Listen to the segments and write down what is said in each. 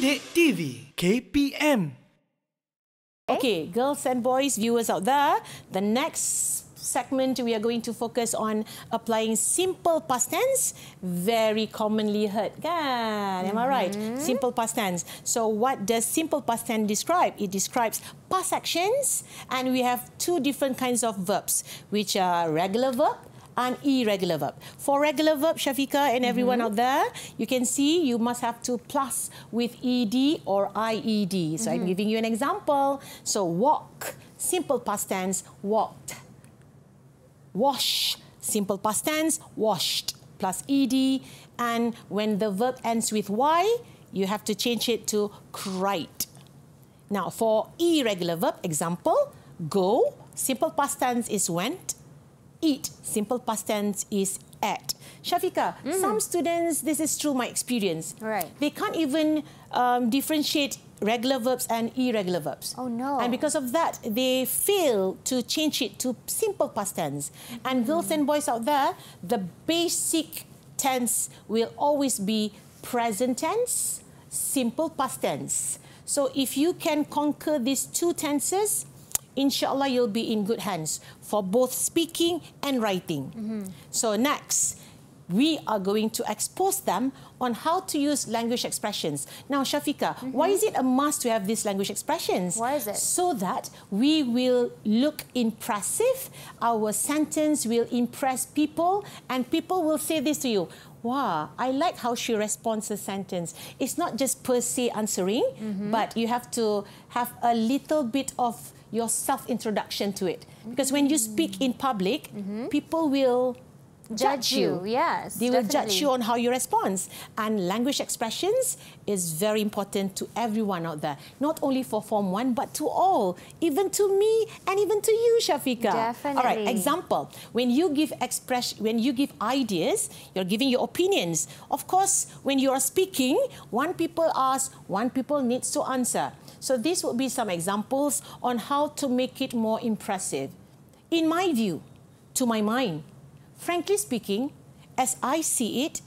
Didik TV KPM. Okay, girls and boys, viewers out there, the next segment we are going to focus on applying simple past tense, very commonly heard, kan? Am I right? Simple past tense. So what does simple past tense describe? It describes past actions, and we have two different kinds of verbs, which are regular verb and irregular verb. For regular verb, Shafiqa and everyone out there, you can see you must have to plus with ed or ied. So I'm giving you an example. So walk, simple past tense, walked. Wash, simple past tense, washed, plus ed. And when the verb ends with y, you have to change it to cried. Now, for irregular verb, example, go, simple past tense is went. Eat, simple past tense is ate. Shafiqa, some students, this is through my experience, they can't even differentiate regular verbs and irregular verbs. Oh no. And because of that, they fail to change it to simple past tense. And girls and boys out there, the basic tense will always be present tense, simple past tense. So if you can conquer these two tenses, inshallah, you'll be in good hands for both speaking and writing. So next, we are going to expose them on how to use language expressions. Now, Shafiqa, why is it a must to have these language expressions? Why is it? So that we will look impressive, our sentence will impress people, and people will say this to you, wow, I like how she responds a sentence. It's not just per se answering, but you have to have a little bit of your self-introduction to it. Because when you speak in public, people will judge you. Yes, they will judge you on how you respond. And language expressions is very important to everyone out there. Not only for Form 1, but to all. Even to me and even to you, Shafiqa. Definitely. All right, example. When you give ideas, you're giving your opinions. Of course, when you are speaking, one people ask, one people needs to answer. So these would be some examples on how to make it more impressive. In my view, to my mind, frankly speaking, as I see it,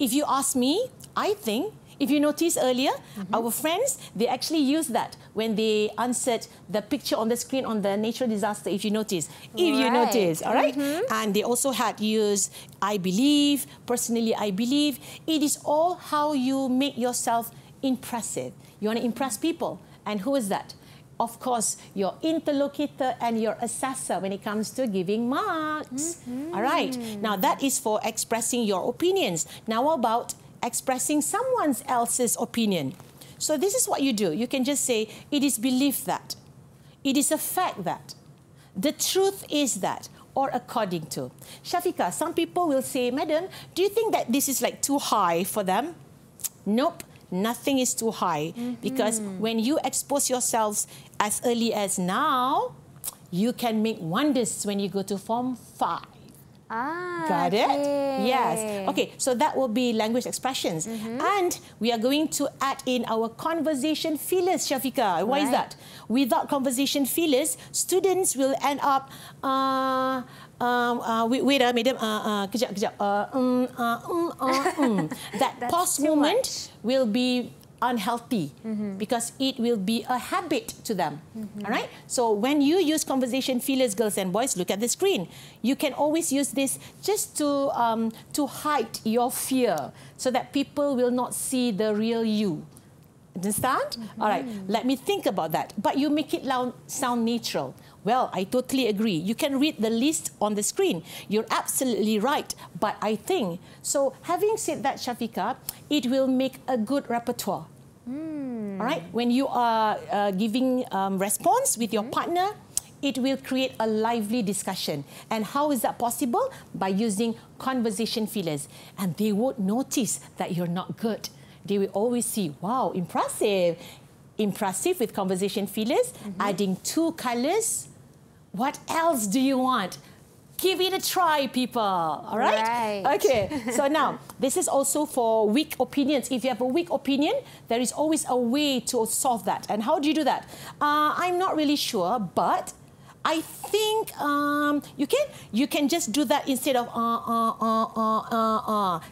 if you ask me, I think, if you noticed earlier, our friends, they actually used that when they answered the picture on the screen on the natural disaster, if you notice. If you notice, all right? And they also had used, I believe, personally, I believe. It is all how you make yourself impressive. You want to impress people. And who is that? Of course, your interlocutor and your assessor when it comes to giving marks. All right. Now, that is for expressing your opinions. Now, about expressing someone else's opinion. So this is what you do. You can just say, it is believed that. It is a fact that. The truth is that. Or according to. Shafiqa, some people will say, Madam, do you think that this is like too high for them? Nope. Nothing is too high because when you expose yourselves as early as now, you can make wonders when you go to Form 5. Got it? Yes. Okay, so that will be language expressions. And we are going to add in our conversation fillers, Shafiqa. Why is that? Without conversation fillers, students will end up... wait a minute, kejap. That pause moment will be unhealthy because it will be a habit to them. All right? So when you use conversation fillers, girls and boys, look at the screen. You can always use this just to hide your fear so that people will not see the real you. Understand? All right, let me think about that. But you make it sound natural. Well, I totally agree. You can read the list on the screen. You're absolutely right. But I think, so having said that, Shafiqa, it will make a good repertoire. All right? When you are giving response with your partner, it will create a lively discussion. And how is that possible? By using conversation fillers. And they won't notice that you're not good. They will always see, wow, impressive. Impressive with conversation fillers, adding 2 colours. What else do you want? Give it a try, people. All right? Okay, so now, this is also for weak opinions. If you have a weak opinion, there is always a way to solve that. And how do you do that? I'm not really sure, but I think you can just do that instead of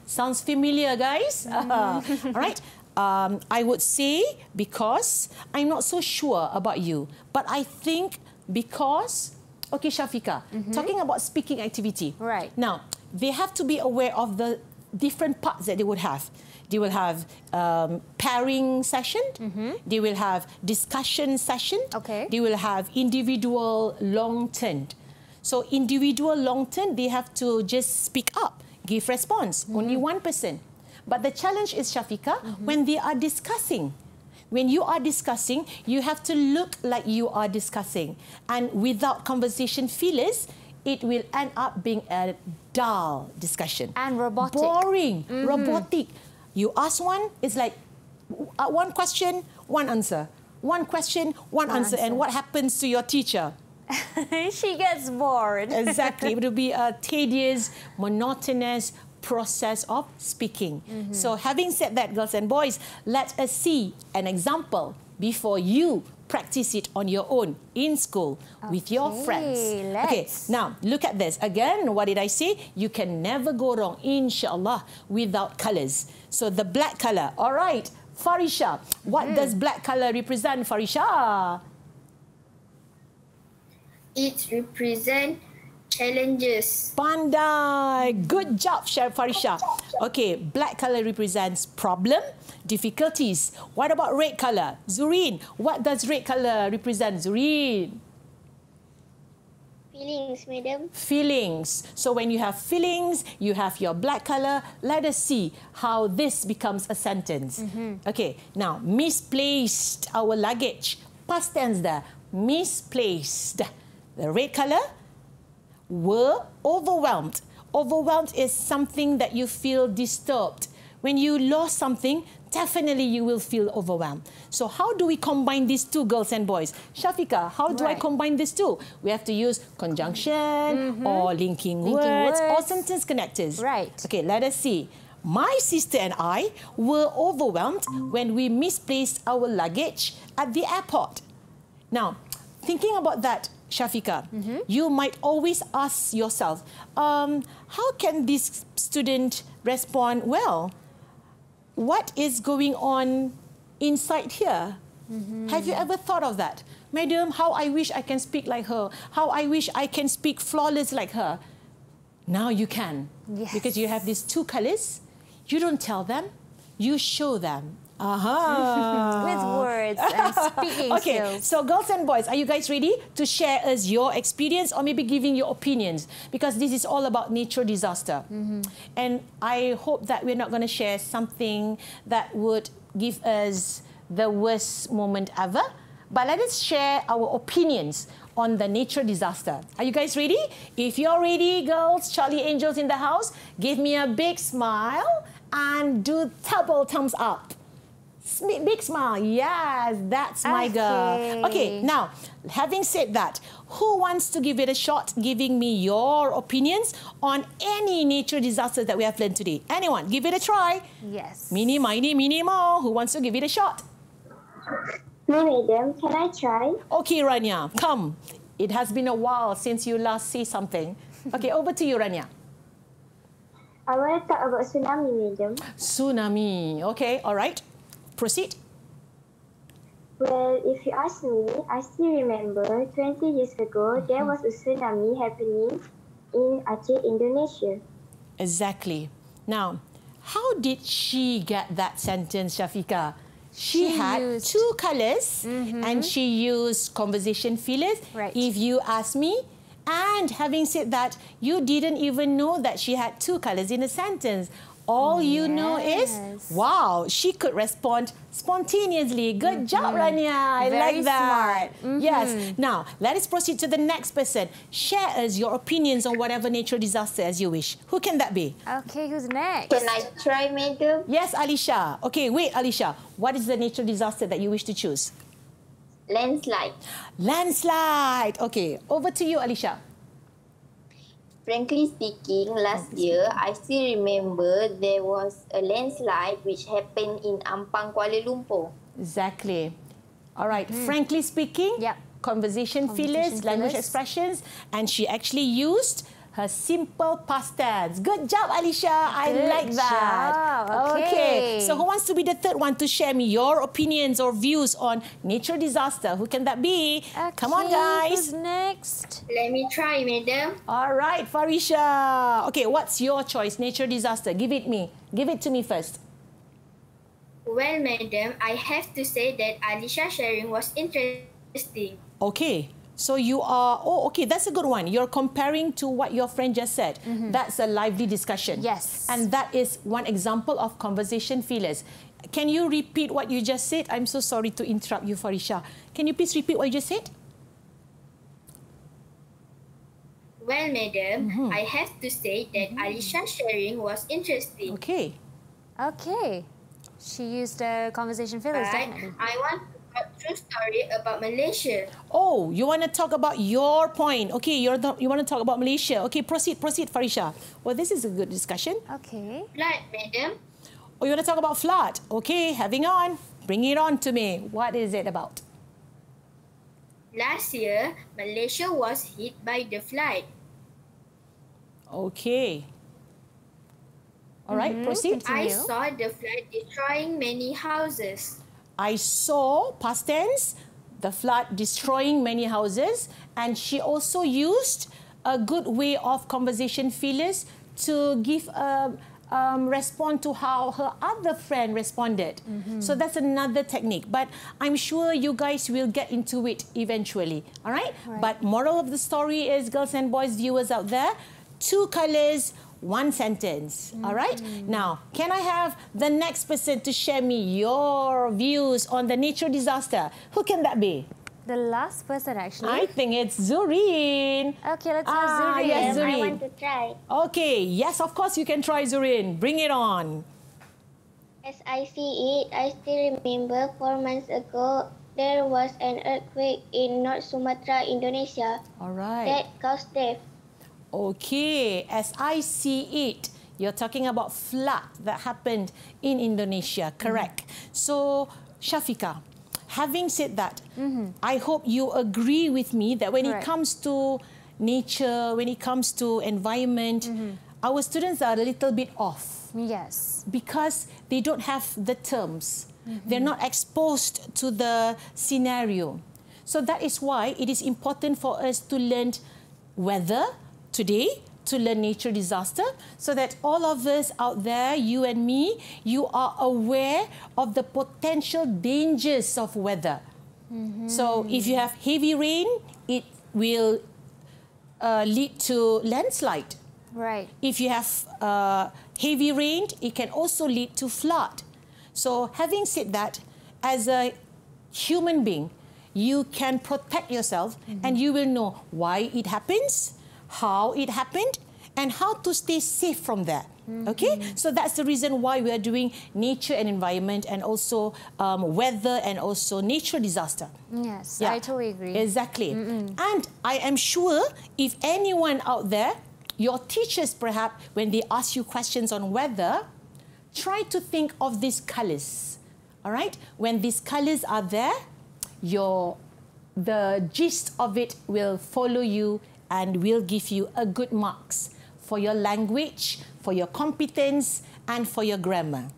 Sounds familiar, guys? All right. I would say because I'm not so sure about you, but I think because. Okay, Shafiqah, talking about speaking activity. Right. Now, they have to be aware of the different parts that they would have. They will have pairing session. They will have discussion session. Okay. They will have individual long turn. So individual long turn, they have to just speak up, give response. Only one person. But the challenge is, Shafiqah, when they are discussing. When you are discussing, you have to look like you are discussing. And without conversation fillers, it will end up being a dull discussion. And robotic. Boring, robotic. You ask one, it's like one question, one answer. One question, one answer. And what happens to your teacher? She gets bored. Exactly. It will be a tedious, monotonous process of speaking. So having said that, girls and boys, let us see an example before you practice it on your own in school with your friends. Okay, now look at this. Again, what did I say? You can never go wrong, inshallah, without colours. So the black colour. All right, Farisha, what does black colour represent, Farisha? It represents challenges. Pandai. Good job, Farisha. Okay, black colour represents problem, difficulties. What about red colour? Zureen, what does red colour represent, Zureen? Feelings, madam. Feelings. So when you have feelings, you have your black colour. Let us see how this becomes a sentence. Okay, now, misplaced our luggage. Past tense there. Misplaced. The red colour. Were overwhelmed. Overwhelmed is something that you feel disturbed. When you lost something, definitely you will feel overwhelmed. So how do we combine these two, girls and boys? Shafiqah, how do I combine these two? We have to use conjunction or linking words or sentence connectors. Right. Okay, let us see. My sister and I were overwhelmed when we misplaced our luggage at the airport. Now, thinking about that, Shafiqah, you might always ask yourself, how can this student respond well? What is going on inside here? Have you ever thought of that? Madam, how I wish I can speak like her. How I wish I can speak flawless like her. Now you can. Yes. Because you have these two colours. You don't tell them, you show them. With words and speaking skills. So girls and boys, are you guys ready to share us your experience or maybe giving your opinions? Because this is all about natural disaster. And I hope that we're not going to share something that would give us the worst moment ever. But let us share our opinions on the natural disaster. Are you guys ready? If you're ready, girls, Charlie Angels in the house, give me a big smile and do double thumbs up. Big smile. Yes, that's my girl. Okay, now, having said that, who wants to give it a shot, giving me your opinions on any nature disasters that we have learned today? Anyone? Give it a try. Yes. Mini, miny, mini, mo. Who wants to give it a shot? No, madam. Can I try? Okay, Rania, come. It has been a while since you last say something. Okay, over to you, Rania. I want to talk about tsunami, madam. Tsunami. Okay, all right. Proceed. Well, if you ask me, I still remember 20 years ago, there was a tsunami happening in Aceh, Indonesia. Exactly. Now, how did she get that sentence, Shafiqah? She had used two colours and she used conversation fillers. Right. If you ask me, and having said that, you didn't even know that she had two colours in a sentence. All you know is, wow, she could respond spontaneously. Good job, Rania. I Very like that. smart. Yes. Now, let us proceed to the next person. Share us your opinions on whatever natural disaster as you wish. Who can that be? Okay, who's next? Can I try, madam? Yes, Alisha. Okay, wait, Alisha. What is the natural disaster that you wish to choose? Landslide. Landslide. Okay, over to you, Alisha. Frankly speaking, last year, I still remember there was a landslide which happened in Ampang, Kuala Lumpur. Exactly. All right. Frankly speaking, Yep. conversation fillers, language fillers. expressions, and she actually used her simple past tense. Good job, Alicia. I Good like that. job. Okay. So who wants to be the third one to share me your opinions or views on nature disaster? Who can that be? Come on, guys. Who's next? Let me try, madam. All right, Farisha. Okay, what's your choice? Nature disaster. Give it me. Give it to me first. Well, madam, I have to say that Alisha sharing was interesting. Okay. So you are, okay, that's a good one. You're comparing to what your friend just said. That's a lively discussion. Yes. And that is one example of conversation fillers. Can you repeat what you just said? I'm so sorry to interrupt you, Farisha. Can you please repeat what you just said? Well, madam, I have to say that Alisha sharing was interesting. Okay. Okay. She used conversation fillers, But definitely. I want to talk true story about Malaysia. Oh, you want to talk about your point. Okay, you want to talk about Malaysia. Okay, proceed, Farisha. Well, this is a good discussion. Okay. Flood, madam. Oh, you want to talk about flood? Okay, having on. Bring it on to me. What is it about? Last year, Malaysia was hit by the flood. Okay. All right, proceed. I Continue. saw the flood destroying many houses. I saw, past tense, the flood destroying many houses, and she also used a good way of conversation fillers to give a respond to how her other friend responded. So that's another technique. But I'm sure you guys will get into it eventually. All right? But moral of the story is, girls and boys, viewers out there, 2 colours, 1 sentence. All right? Now, can I have the next person to share me your views on the nature disaster? Who can that be? The last person, actually. I think it's Zurin. Okay, let's have Zurin. Yes, I Zurin. want to try. Okay, yes, of course you can try, Zurin. Bring it on. As I see it, I still remember 4 months ago, there was an earthquake in North Sumatra, Indonesia, All right. that caused death. Okay, as I see it, you're talking about flood that happened in Indonesia, correct? So, Shafika, having said that, I hope you agree with me that when it Correct. comes to nature, when it comes to environment, our students are a little bit off Yes. because they don't have the terms. They're not exposed to the scenario. So that is why it is important for us to learn weather today, to learn nature disaster, so that all of us out there, you and me, you are aware of the potential dangers of weather. So if you have heavy rain, it will lead to landslide. Right. If you have heavy rain, it can also lead to flood. So having said that, as a human being, you can protect yourself and you will know why it happens, how it happened, and how to stay safe from that. Okay? So that's the reason why we are doing nature and environment, and also weather, and also nature disaster. Yes, Yeah, I totally agree. Exactly. And I am sure if anyone out there, your teachers perhaps, when they ask you questions on weather, try to think of these colours. All right? When these colours are there, the gist of it will follow you and will give you a good marks for your language, for your competence, and for your grammar.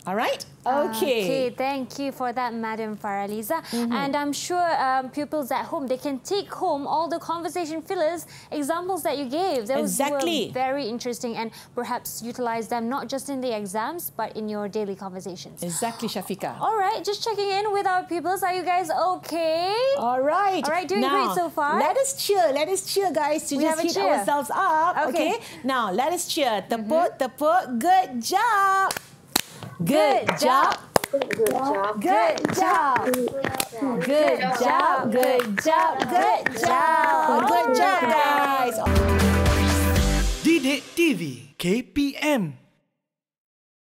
All right? Okay, thank you for that, Madam Faraliza. And I'm sure pupils at home, they can take home all the conversation fillers examples that you gave. Those Exactly. were very interesting, and perhaps utilize them not just in the exams, but in your daily conversations. Exactly, Shafika. All right, just checking in with our pupils. Are you guys okay? All right. All right, doing now, great so far. Let us cheer, guys, to We just have a hit cheer. ourselves up. Okay. Now, let us cheer. Tepuk, tepuk. Good job. Good job. Good job. Good job. Good job. Good job. Good job. Good job, guys. Didik TV KP